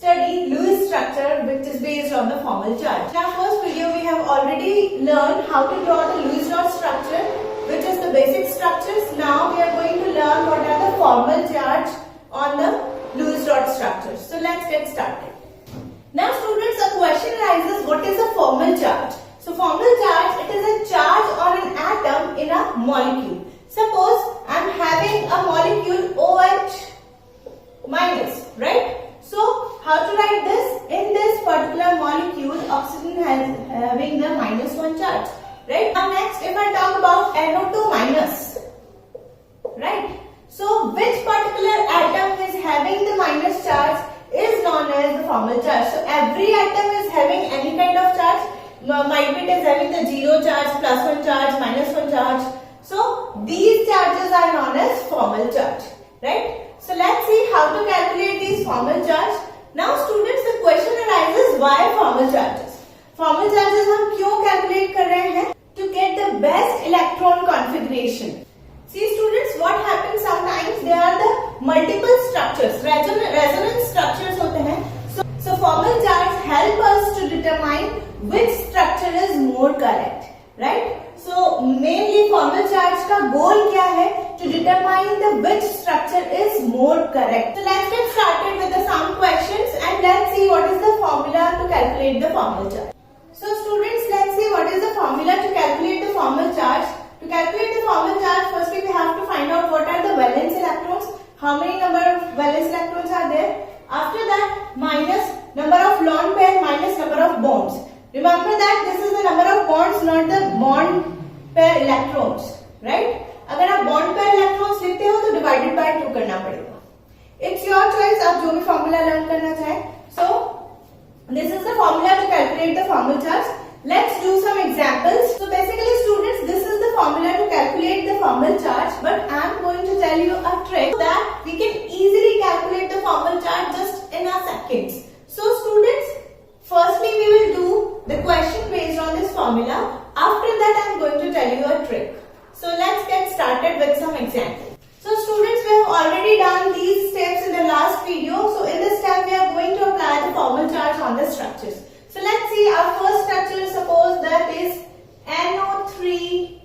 study Lewis structure, which is based on the formal charge. In our first video, we have already learned how to draw the Lewis dot structure, which is the basic structures. Now we are going to learn what are the formal charge on the Lewis dot structure. So let's get started. Now students, a question arises, what is a formal charge? So formal charge, it is a charge on an atom in a molecule. Suppose I am having a molecule OH minus, right? So how to write this? In this particular molecule, oxygen has having the -1 charge, right? Now next, if I talk about NO2 minus, right? So which particular atom is having the minus charge is known as the formal charge. So every atom is having any kind of charge. Might be it is having the 0 charge, +1 charge, -1 charge. So these charges are known as formal charge, right? So let's see how to calculate these formal charge. Now students, the question arises, why formal charges? Formal charges हम क्यों calculate कर रहे हैं? To get the best electron configuration. See students, what happens sometimes, there are the multiple structures, resonance structures होते हैं. So formal charge help us to determine which structure is more correct, right? So mainly formal charge का goal क्या है? To determine the which structure is more correct. So let's get started with some questions and let's see what is the formula to calculate the formal charge. So students, let's see what is the formula to calculate the formal charge. To calculate the formal charge, firstly we have to find out what are the valence electrons, how many number of valence electrons are there. After that, minus number of lone pair minus number of bonds. Remember that this is the number of bonds, not the bond pair electrons, right? अगर आप bond pair electrons लिखते हो तो divided by 2 करना पड़ेगा. It's your choice, आप जो भी formula learn करना चाहे. So this is the formula to calculate the formal charge. Let's do some examples. So basically students, this is the formula to calculate the formal charge, but I am going to tell you a trick that we can easily calculate the formal charge just in a seconds. So students, firstly we will do the question based on this formula. After that I am going to tell you a trick. So let's get started with some examples. So students, we have already done these steps in the last video. So in this step we are going to apply the formal charge on the structures. So let's see our first structure, suppose that is NO3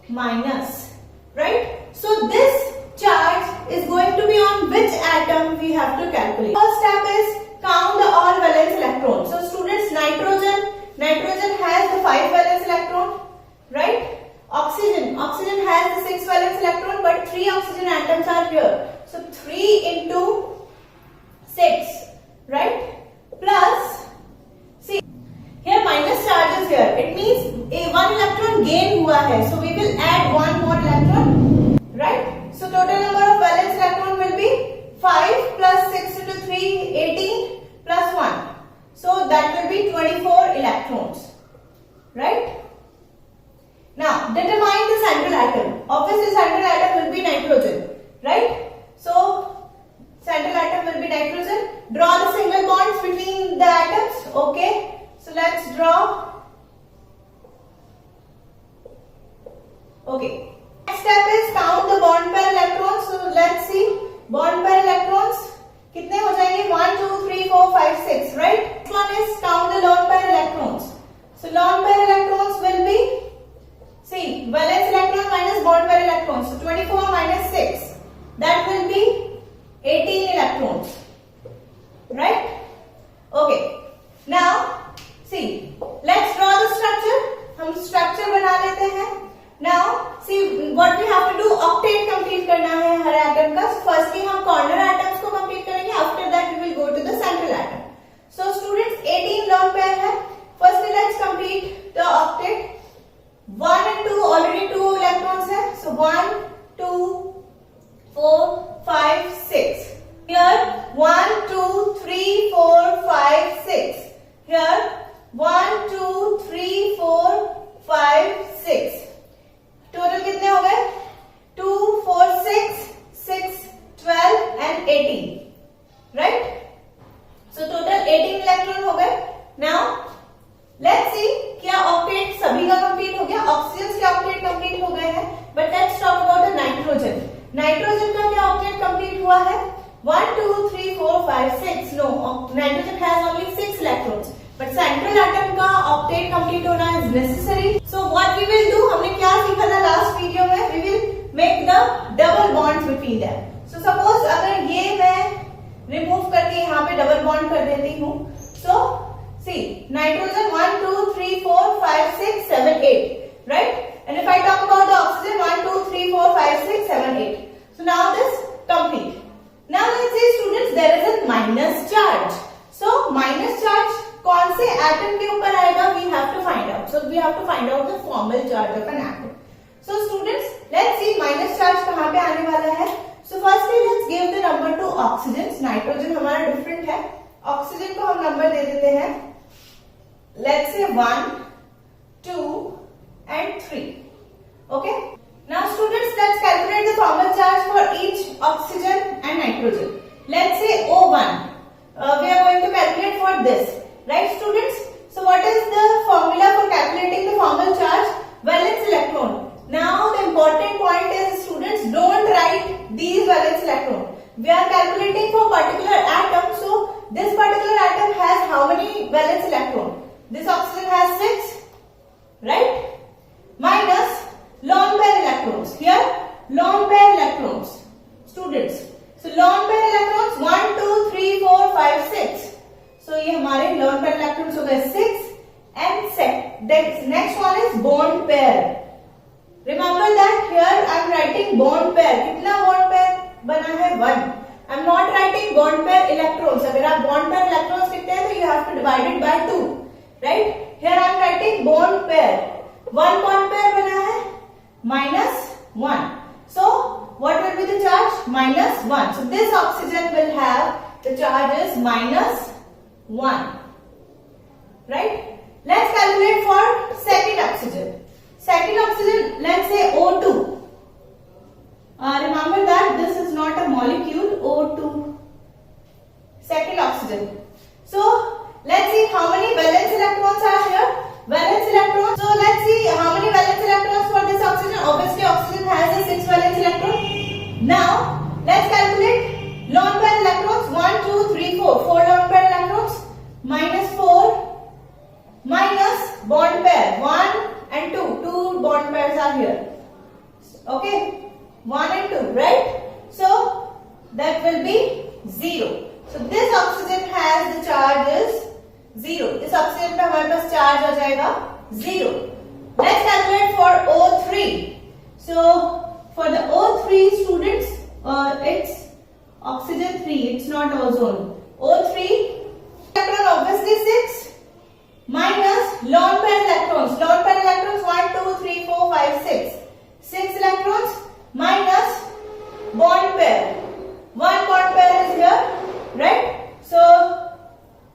minus, right? So this charge is going to be on which atom we have to calculate. First step is count the all valence electrons. So students, nitrogen has the 5 valence electron, right? Oxygen has the 6 valence electron, but 3 oxygen atoms are here. So 3 into 6, right? Plus, see, here minus charge is here. It means a 1 electron gain हुआ है. So we will add 1 more electron, right? So total number of valence electron will be 5 plus 6 into 3, 18 plus 1. So that will be 24 electrons, right? Now determine the central atom. Obviously central atom will be nitrogen, right? So central atom will be nitrogen. Draw the single bonds between the atoms. Okay. So let's draw. Okay. Next step is count the bond pair electrons. So let's see. Bond pair electrons कितने हो जाएंगे? 1, 2, 3, 4, 5, 6, right? Next one is count the lone pair electrons. So lone pair electrons will be, see, valence electron minus bond pair electrons. So 24 minus 6, that will be 18 electrons, right? Okay. Now see, let's draw the structure. हम structure बना लेते हैं. Now see what we have to do, octet complete करना है हर atom का. Firstly हम corner atoms को complete करेंगे. After that we will go to the central atom. So students, 18 lone pair है. Firstly let's complete the octet. 5, 6. No, nitrogen has only 6 electrons. But central atom का octet complete होना is necessary. So what we will do, हमने क्या सीखा था last video में? We will make the double bonds between them. So suppose अगर ये मैं remove करके यहाँ पे double bond कर देती हूँ. So see, nitrogen 1, 2, 3, 4, 5, 6, 7, 8. Right? And if I talk about the oxygen 1, 2, 3, 4, 5, 6, 7, 8. So now this complete. Now let's say students there is a minus charge. So minus charge कौन से एटम के ऊपर आएगा? We have to find out. So we have to find out the formal charge of an atom. So students, let's see minus charge कहाँ पे आने वाला है. So firstly let's give the number to oxygens. Nitrogen हमारा different है. Oxygen को हम number दे देते हैं. Let's say 1, 2 and 3. Okay. Now students, let's calculate the formal charge for each oxygen and nitrogen. Let's say O1. We are going to calculate for this. Right students? So what is the formula for calculating the formal charge? Valence electron. Now the important point is students, don't write these valence electron. We are calculating for particular atom. So this particular atom has how many valence electron? This oxygen has 6. Right? Minus lone pair electrons. Here lone pair electrons. Students. So lone pair electrons 1, 2, 3, 4, 5, 6. So ये हमारे lone pair electrons हो गए 6 and set. Next one is bond pair. Remember that here I am writing bond pair. कितना bond pair बना है? 1. I am not writing bond pair electrons. अगर आप bond pair electrons लिखते हैं तो you have to divide it by 2. Right? Here I am writing bond pair. 1 bond pair बना है minus 1. So what will be the charge? Minus 1. So this oxygen will have the charge is minus 1. Right? Let's calculate for second oxygen. Second oxygen, let's say O2. Remember that this is not a molecule. O2. Second oxygen. So let's see how many valence electrons are here. Valence electrons. So let's see how many valence electrons for this oxygen. Obviously oxygen has a 6 valence electron. Now let's calculate lone pair electrons. 1, 2, 3, 4. 4 lone pair electrons. Minus 4. Minus bond pair. 1 and 2. 2 bond pairs are here. Okay. 1 and 2. Right? So that will be 0. So this oxygen has the charge is 0. इस oxygen पे हमारे पास charge आ जाएगा 0. Let's calculate for O3. So for the O3 students, it's oxygen 3. It's not ozone. O3 electron obviously 6 minus lone pair electrons. Lone pair electrons 1, 2, 3, 4, 5, 6. 6 electrons minus bond pair. 1 bond pair is here, right? So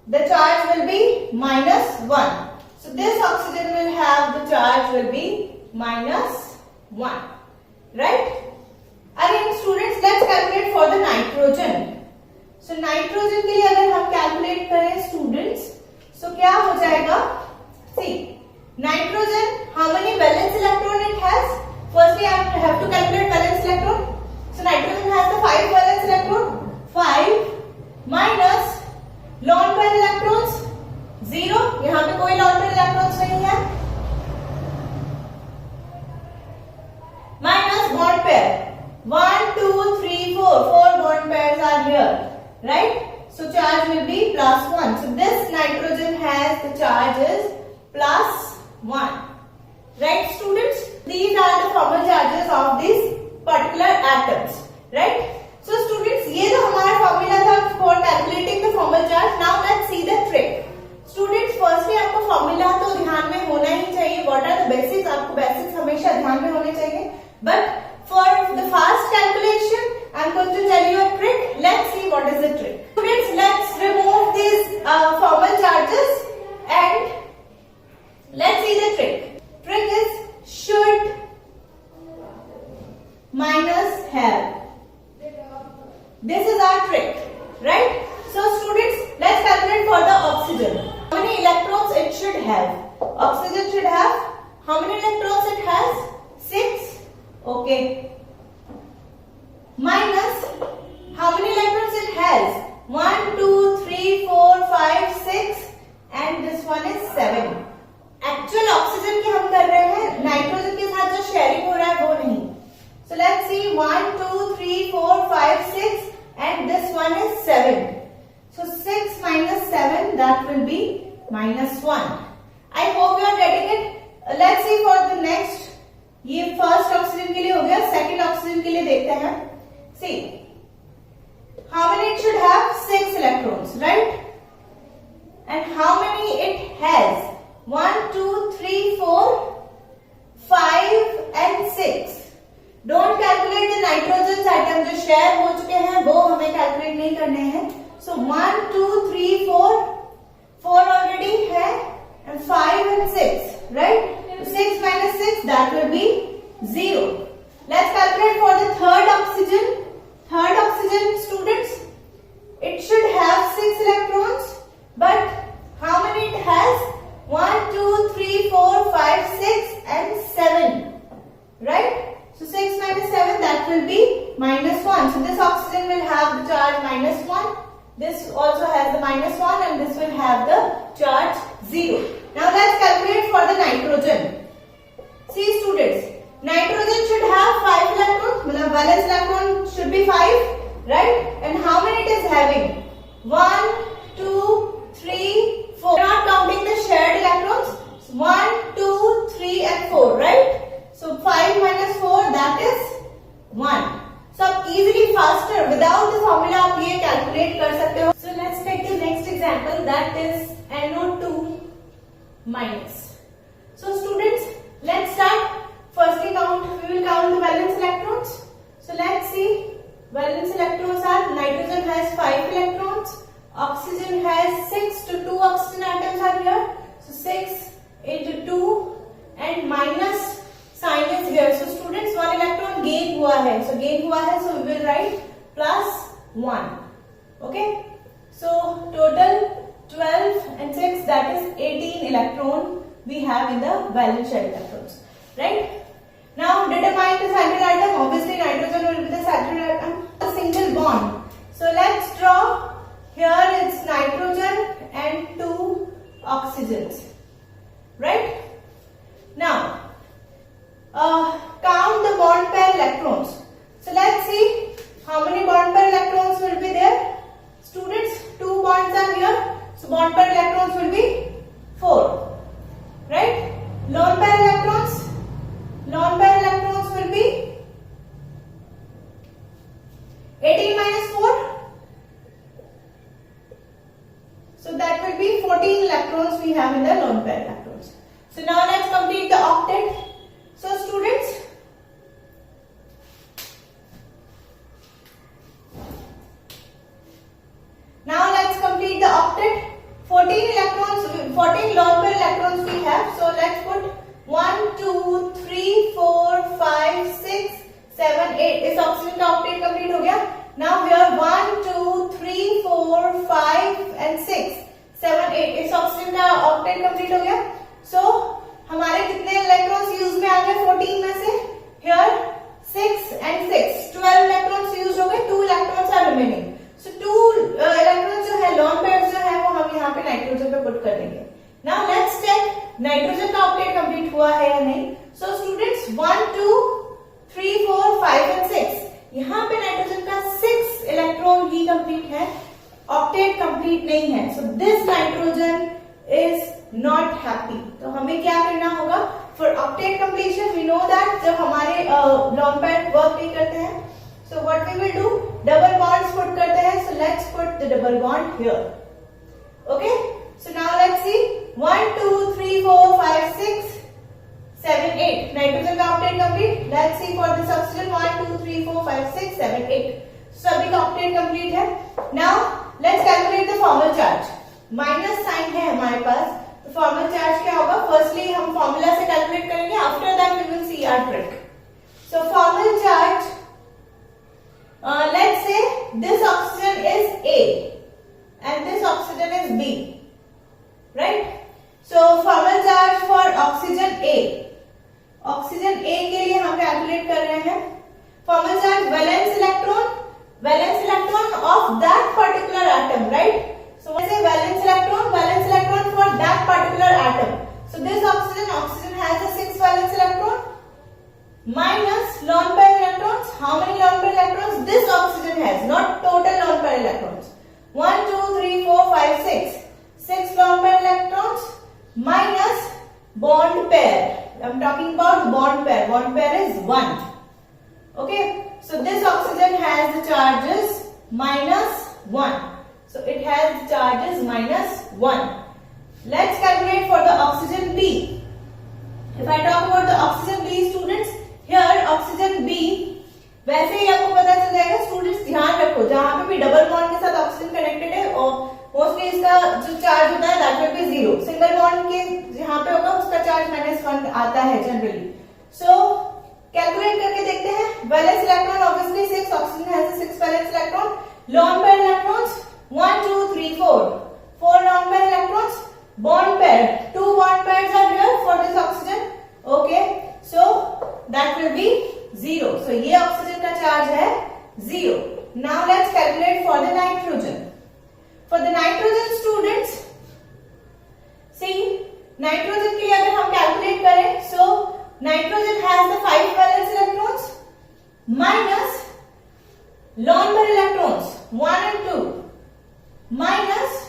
the charge will be minus 1. So this oxygen will have the charge will be minus 1. Right? Again students, let's calculate for the nitrogen. So nitrogen के लिए अगर हम calculate करें students, so क्या हो जाएगा? See, nitrogen, how many valence electron it has? Firstly, I have to calculate valence electron. So nitrogen has the 5 valence electron. 5 minus lone pair electrons 0. यहाँ पे कोई lone pair electrons नहीं है. Minus bond pair 1, 2, 3, 4. 4 bond pairs are here. Right? So charge will be plus 1. So this nitrogen has the charge is plus 1. Right students? These are the formal charges of these particular atoms. Right? So students, ये जो हमारा formula था for calculating the formal charge. Now let's see the trick. Students, firstly आपको formula तो ध्यान में होना ही चाहिए. What are the basics? आपको basics हमेशा ध्यान में होने चाहिए. But for the fast calculation, I'm going to tell you a trick. Let's see what is the trick. Students, let's remove these formal charges and let's see the trick. Trick is should minus have. This is our trick, right? So students, let's calculate for the oxygen. How many electrons it should have? Oxygen should have how many electrons it has? 6. Okay. Minus how many electrons it has? 1 2 3 4 5 6 and this one is 7. Actual oxygen की हम कर रहे हैं, nitrogen के साथ जो sharing हो रहा है वो नहीं. So let's see 1 2 3 4 5 6 and this one is 7. So 6 minus 7 that will be -1. I hope you are getting it. Let's see for the next. ये फर्स्ट ऑक्सीजन के लिए हो गया. सेकंड ऑक्सीजन के लिए देखते हैं. See how many it should have? 6 electrons, right? And how many it has? 1 2 3 4 5 and 6. Don't calculate the nitrogen item, जो शेयर हो चुके हैं वो हमें कैलकुलेट नहीं करने हैं. सो 1 2 3 4 4 ऑलरेडी है and 5 and 6, right? So 6 minus 6 that will be 0. Let's calculate for the third oxygen. Third oxygen, students, it should have 6 electrons, but how many it has? 1 2 3 4 5 6 and 7, right? So 6 minus 7 that will be -1. So this oxygen will have the charge -1. This also has the -1 and this will have the charge 0. Now let's calculate for the nitrogen. See students, nitrogen should have 5 electrons. मतलब valence electron should be 5, right? And how many it is having? 1 2 3 4. We're not counting the shared electrons. 1 2 3 and 4, right? So 5 minus 4 that is 1. So आप easily faster without the formula आप ये calculate कर सकते हो. So let's take the next example, that is NO2 minus. So students, let's start. Firstly we will count the valence electrons. So let's see, valence electrons are, nitrogen has 5 electrons, oxygen has 6, so 2 oxygen atoms are here. So 6 into 2 and minus sign is here. So students, 1 electron gain हुआ है. So gain हुआ है, so we will write +1. Okay. So total 12 and 6 that is 18 electron we have in the valence shell electrons. Right. Now determine the saturated atom. Obviously nitrogen will be the saturated atom. A single bond. So let's draw. Here it's nitrogen and 2 oxygens. Right. Now count the bond pair electrons. So let's see how many bond pair electrons will be there. Students, 2 bonds are here, so bond pair electrons will be 4, right? Lone pair electrons will be 18 minus 4, so that will be 14 electrons we have in the lone pair electrons. So now let's complete the octet. So students, now let's complete the octet. 14 electrons, 14 lone pair electrons we have. So let's put 1 2 3 4 5 6 7 8. इस oxygen का octet complete हो गया. Now here 1 2 3 4 5 and 6 7 8. इस oxygen का octet complete हो गया. So हमारे कितने इलेक्ट्रॉन्स यूज में आ गए 14 में से? Here 6 and 6, 12 इलेक्ट्रॉन्स यूज हो गए. 2 electrons are remaining. So 2 electrons जो है, लोन पेयर्स जो है, वो हम यहाँ पे नाइट्रोजन पे पुट कर देंगे. नाउ लेट्स चेक नाइट्रोजन का ऑक्टेट कंप्लीट हुआ है या नहीं. सो स्टूडेंट्स 1 2 3 4 5 and 6, यहाँ पे नाइट्रोजन का 6 इलेक्ट्रॉन ही कंप्लीट है, ऑक्टेट कंप्लीट नहीं है. So this nitrogen is not happy. तो हमें क्या करना होगा for octet completion? We know that जब हमारे लॉन्ग पैड वर्क नहीं करते हैं, so what we will do, double bonds put करते हैं. So let's put the double bond here. Okay, so now let's see 1 2 3 4 5 6 7 8. Nitrogen का octet complete. Let's see for this oxygen 1 2 3 4 5 6 7 8. सभी का octet complete है. Now let's calculate the formal charge. Minus sign है हमारे पास, तो formal charge क्या होगा? Firstly हम फॉर्मूला से कैलकुलेट करेंगे, after that we will see our trick. So formal charge, let's say this oxygen is A and this oxygen is B, right? So formal charge for oxygen A. Oxygen A के लिए हम calculate कर रहे हैं. Formal charge valence electron valence electron of that particular atom, right? So what is a valence electron for that particular atom. So this oxygen has a 6 valence electron minus lone pair electrons. How many lone pair electrons this oxygen has? Not total lone pair electrons. 1, 2, 3, 4, 5, 6. 6 lone pair electrons minus bond pair. I'm talking about bond pair. Bond pair is 1. Okay. So this oxygen has the charges minus 1. So it has charges minus 1. Let's calculate for the oxygen B. If I talk about the oxygen B, students, here oxygen B, वैसे ही आपको पता चल जाएगा. Students ध्यान रखो, जहां पे भी डबल बॉन्ड के साथ ऑक्सीजन कनेक्टेड है और मोस्टली इसका जो चार्ज होता है that will be 0. Single bond के जहां पे होगा उसका चार्ज -1 आता है जनरली. सो कैलकुलेट करके देखते हैं. Valence electron obviously 6, oxygen has a 6 valence electron. Lone pair electrons 1, 2, 3, 4 lone pair electrons. Bond pair, 2 bond pairs are here for this oxygen. Okay, so that will be 0. So ये oxygen का charge है 0. Now let's calculate for the nitrogen. For the nitrogen students, see nitrogen के लिए अगर हम calculate करें, so nitrogen has the 5 valence electrons minus lone pair electrons 1 and 2 minus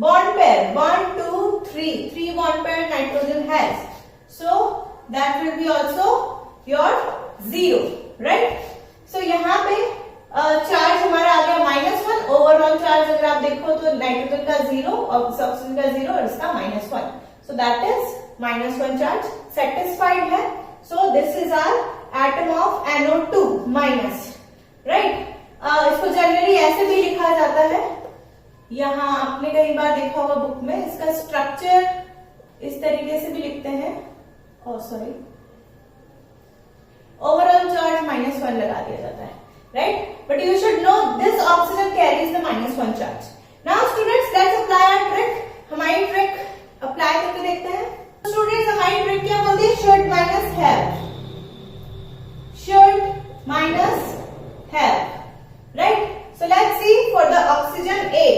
bond pair 1, 2, 3 bond pair nitrogen has. So that will be also your 0, right? So यहाँ पे charge हमारा आ गया -1. Overall charge अगर आप देखो तो नाइट्रोजन का 0 और ऑक्सीजन का 0 और इसका -1. So that is -1 charge satisfied है. So this is our atom of NO2 minus, right? इसको जनरली ऐसे भी लिखा जाता है. यहाँ आपने कई बार देखा होगा बुक में, इसका स्ट्रक्चर इस तरीके से भी लिखते हैं. सॉरी, ओवरऑल चार्ज -1 लगा दिया जाता है, right? But you should know this oxygen carries the -1 charge. Now students let's apply our trick. हमारी ट्रिक अप्लाई करके देखते हैं. स्टूडेंट्स हमारी ट्रिक क्या बोलती है? Should minus have, should minus have, right? So let's see for the oxygen A.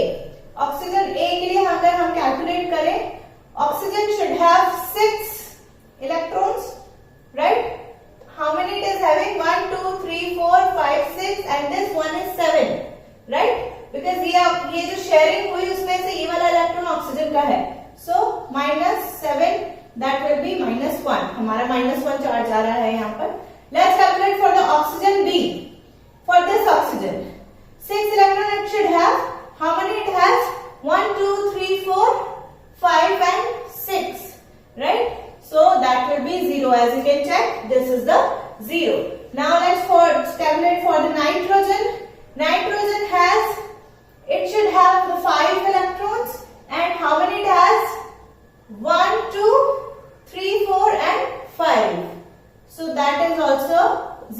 Oxygen A के लिए अगर हम कैलकुलेट करें, oxygen should have 6 electrons, right? How many it is having? 1, 2, 3, 4, 5, 6 and this one is 7, right? Because ये जो sharing हुई उसमें से ये वाला इलेक्ट्रॉन ऑक्सीजन का है. So -7 that will be -1. हमारा -1 चार्ज आ रहा है यहाँ पर. Let's calculate for the oxygen B. For this oxygen 6 electron it should have. How many it has? 1, 2, 3, 4, 5 and 6, right? So that will be 0. As you can check, this is the 0. Now let's calculate for the nitrogen. Nitrogen has, it should have the 5 electrons and how many it has? 1, 2, 3, 4 and 5. So that is also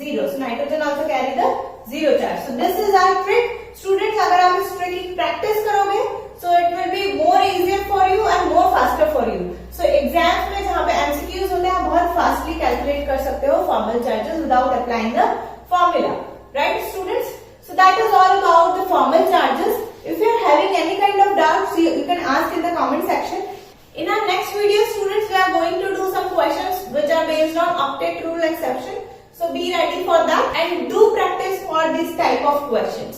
0. So nitrogen also carry the 0 charge. So this is our trick. Students, अगर आप इस trick की practice करोगे, so it will be more easier for you and more faster for you. So exams में जहाँ पे MCQs होते हैं, आप बहुत फास्टली कैलकुलेट कर सकते हो formal charges without applying the formula, right, students? So that is all about the formal charges. If you are having any kind of doubts, you can ask in the comment section. In our next video, students, we are going to do some questions which are based on octet rule exception. So be ready for that and do practice for this type of questions.